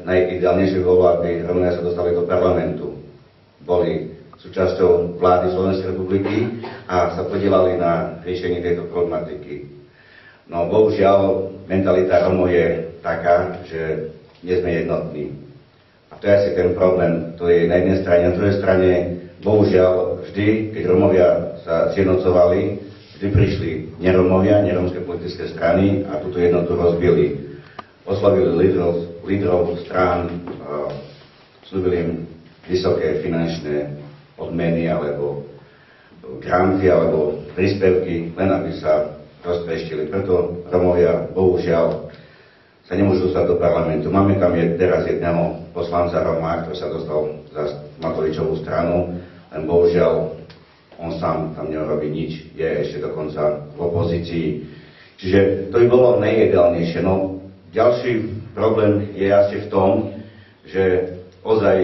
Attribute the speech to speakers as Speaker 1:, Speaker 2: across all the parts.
Speaker 1: Najideálnejšie bolo, aby Romovia sa dostali do parlamentu. Boli súčasťou vlády Slovenskej republiky a sa podielali na riešení tejto problematiky. No bohužiaľ, mentalita Romov je taká, že nie sme jednotní. A to je asi ten problém. To je na jednej strane. Na druhej strane, bohužiaľ, vždy, keď Romovia sa zjednocovali, vždy prišli neromovia, neromské politické strany a túto jednotu rozbili. Oslavili lídrov strán, slúbili im vysoké finančné odmeny alebo granty alebo príspevky, len aby sa roztreštili. Preto Romovia, bohužiaľ, sa nemôžu dostať do parlamentu. Máme tam teraz jedného poslanca Roma, ktorý sa dostal za Matovičovú stranu, len bohužiaľ on sám tam nerobí nič, je ešte dokonca v opozícii. Čiže to by bolo najideálnejšie. No, ďalší problém je asi v tom, že ozaj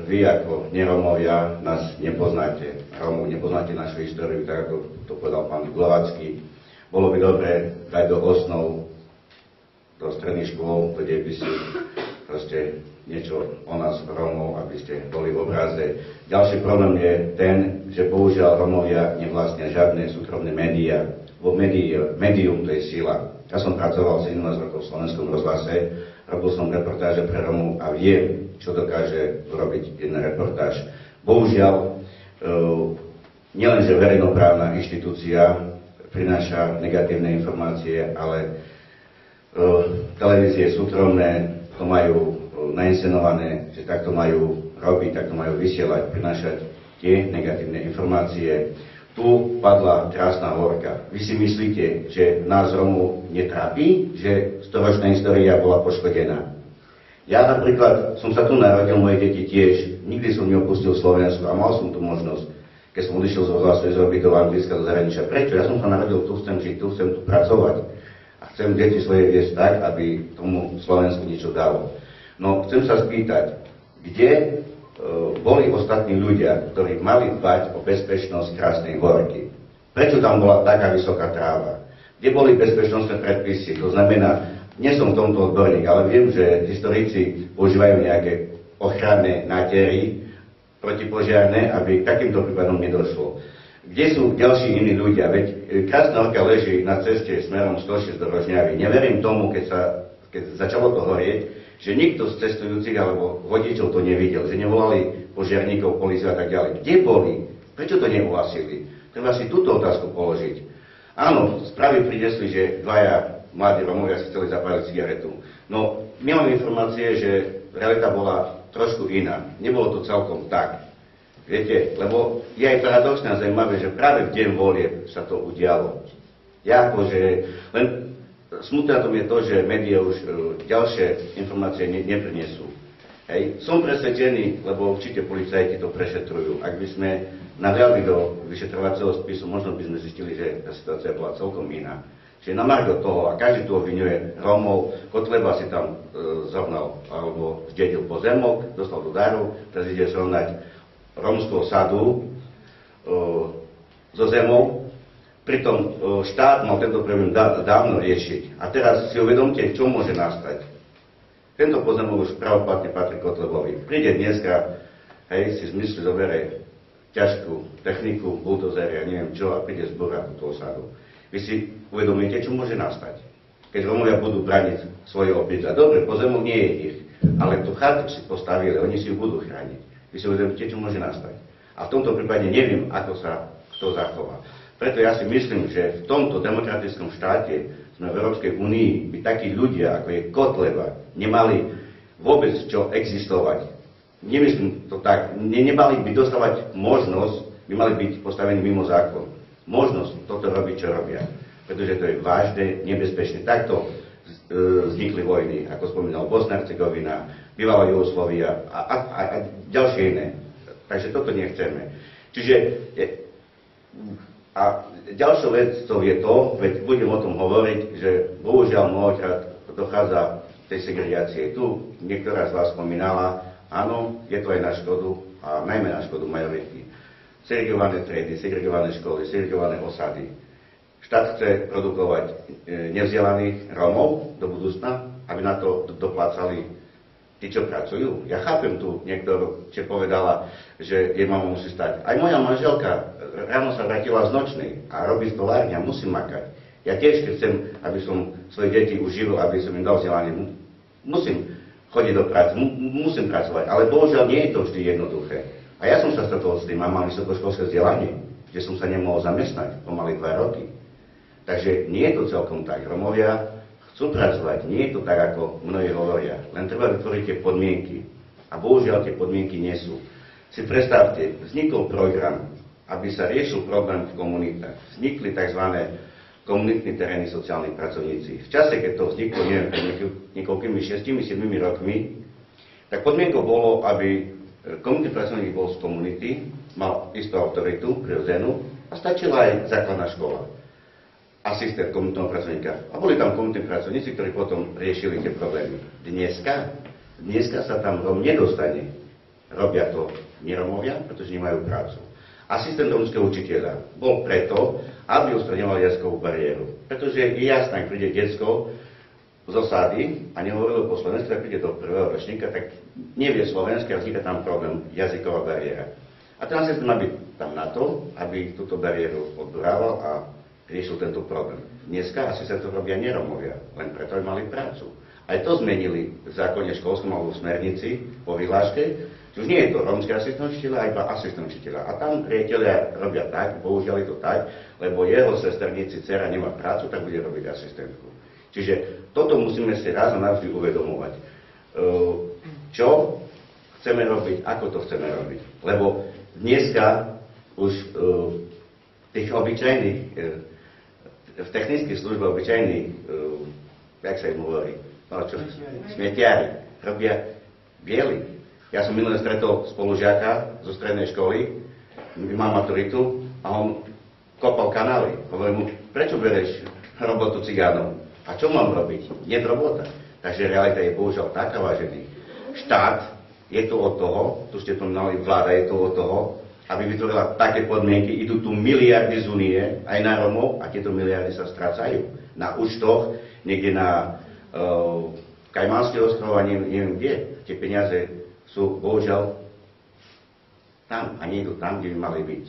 Speaker 1: vy ako neromovia nás nepoznáte. Romov nepoznáte našu históriu, tak ako to povedal pán Glovacký. Bolo by dobre dať do osnov, do stredných škôl, kde by si proste niečo o nás Romov, aby ste boli v obraze. Ďalší problém je ten, že bohužiaľ Romovia nevlastnia žiadne súkromné médiá. Vo médium to je sila. Ja som pracoval 17 rokov v Slovenskom rozhlase, robil som reportáže pre Romov a viem, čo dokáže urobiť jedna reportáž. Bohužiaľ, nielenže verejnoprávna inštitúcia prináša negatívne informácie, ale televízie súkromné to majú nainscenované, že takto majú robiť, takto majú vysielať, prinášať tie negatívne informácie. Tu padla krásna horka. Vy si myslíte, že nás Romov netrápi, že storočná história bola poškodená? Ja napríklad som sa tu narodil, moje deti tiež. Nikdy som neopustil Slovensko a mal som tu možnosť, keď som odišiel z rozhlasu, ísť robiť do Anglicka, do zahraničia. Prečo? Ja som sa narodil tu, chcem žiť tu, chcem tu pracovať. A chcem deti svoje viesť tak, aby tomu Slovensku niečo dalo. No, chcem sa spýtať, kde boli ostatní ľudia, ktorí mali dbať o bezpečnosť Krásnej Horky? Prečo tam bola taká vysoká tráva? Kde boli bezpečnostné predpisy? To znamená, nie som v tomto odborník, ale viem, že historici používajú nejaké ochranné nátery protipožiarne, aby k takýmto prípadom nedošlo. Kde sú ďalší iní ľudia? Veď Krásna Horka leží na ceste smerom 106 do Rožňavy. Neverím tomu, keď začalo to horieť, že nikto z cestujúcich alebo vodičov to nevidel, že nevolali požiarníkov, políciu a tak ďalej. Kde boli? Prečo to neuhlasili? Treba si túto otázku položiť. Áno, správy prinesli, že dvaja mladí Romovia si chceli zapáliť cigaretu. No, my máme informácie, že realita bola trošku iná. Nebolo to celkom tak. Viete, lebo je aj paradoxné a zaujímavé, že práve v deň volieb sa to udialo. Ja akože, len smutné na tom je to, že médiá už ďalšie informácie neprinesú. Hej. Som presvedčený, lebo určite policajti to prešetrujú. Ak by sme nahliadli do vyšetrovacieho spisu, možno by sme zistili, že tá situácia bola celkom iná. Čiže na margo toho, a každý tu obviňuje Rómov, Kotleba si tam zohnal alebo zdedil pozemok, dostal do daru, teraz ide zrovnať rómskú osadu so zemou. Pritom štát mal tento problém dávno riešiť. A teraz si uvedomte, čo môže nastať. Tento pozemok už pravoplatne patrí Kotlebovi. Príde dneska, hej, si zmysli zobere ťažkú techniku, buldozery a neviem čo, a príde zbúrať túto osadu. Vy si uvedomíte, čo môže nastať. Keď Romovia budú braniť svoje obydlia. Dobre, pozemok nie je ich, ale tú chatu si postavili, oni si ju budú chrániť. Vy si uvedomíte, čo môže nastať. A v tomto prípade neviem, ako sa to zachová. Preto ja si myslím, že v tomto demokratickom štáte sme v Európskej únii by takí ľudia, ako je Kotleba, nemali vôbec čo existovať. Nemyslím to tak. Nemali by dostávať možnosť, by mali byť postavení mimo zákon. Možnosť toto robiť, čo robia. Pretože to je vážne, nebezpečné. Takto vznikli vojny, ako spomínal Bosna, Hercegovina, bývalá Jugoslávia a ďalšie iné. Takže toto nechceme. Čiže a ďalšou vecou je to, veď budem o tom hovoriť, že bohužiaľ mnohokrát dochádza k tej segregácie. Tu niektorá z vás spomínala, áno, je to aj na škodu, a najmä na škodu majority. Segregované triedy, segregované školy, segregované osady. Štát chce produkovať nevzdelaných Rómov do budúcna, aby na to doplácali tí, čo pracujú. Ja chápem tu niektorú, čo povedala, že jej mama musí stať. Aj moja manželka ráno sa vrátila z nočnej a robí stolárne a musí makať. Ja tiež, keď chcem, aby som svoje deti uživil, aby som im dal vzdelanie, musím chodiť do práce, musím pracovať. Ale bohužiaľ nie je to vždy jednoduché. A ja som sa stretol s tým a mal vysokoškolské vzdelanie, kde som sa nemohol zamestnať pomaly 2 roky. Takže nie je to celkom tak. Romovia chcú pracovať, nie je to tak, ako mnohí hovoria. Len treba vytvoriť tie podmienky. A bohužiaľ tie podmienky nie sú. Si predstavte, vznikol program, aby sa riešil problém v komunitách. Vznikli tzv. Komunitní terénni sociálni pracovníci. V čase, keď to vzniklo, neviem, pred niekoľkými 6-7 rokmi, tak podmienkou bolo, aby komunitný pracovník bol z komunity, mal istú autoritu prirodzenú a stačila aj základná škola. Asistent komunitného pracovníka. A boli tam komunitní pracovníci, ktorí potom riešili tie problémy. Dneska sa tam Rom nedostane. Robia to neromovia, pretože nemajú prácu. Asistent romského učiteľa bol preto, aby odstraňoval jazykovú bariéru. Pretože je jasné, ak príde decko z osady a nehovorilo po slovensky, ak príde do prvého ročníka, tak nevie slovensky a vzniká tam problém, jazyková bariéra. A ten asistent má byť tam na to, aby túto bariéru odburával a riešil tento problém. Dneska asistentov robia neromovia, len preto, aby mali prácu. Aj to zmenili v zákone školskom alebo v smernici po vyhláške. Už nie je to rómsky asistent učiteľa, a iba asistent učiteľa. A tam riaditeľia robia tak, bohužiaľ je to tak, lebo jeho sesternici dcera nemá prácu, tak bude robiť asistentku. Čiže toto musíme si raz a navždy uvedomovať. Čo chceme robiť, ako to chceme robiť. Lebo dneska už tých obyčajných, v technických službách obyčajných, jak sa im hovorí, smetiari, robia bieli. Ja som minulé stretol spolužiaka zo strednej školy, má maturitu a on kopal kanály. Hovorím mu, prečo bereš robotu cigánov? A čo mám robiť? Nie je robota. Takže realita je bohužiaľ taká, vážený. Štát je tu od toho, tu ste to mali, vláda je tu od toho, aby vytvorila také podmienky, idú tu miliardy z únie, aj na Romov, a tieto miliardy sa strácajú na účtoch, niekde na Kajmanských ostrovoch, neviem kde. Tie peniaze sú bohužiaľ tam a nie idú tam, kde by mali byť.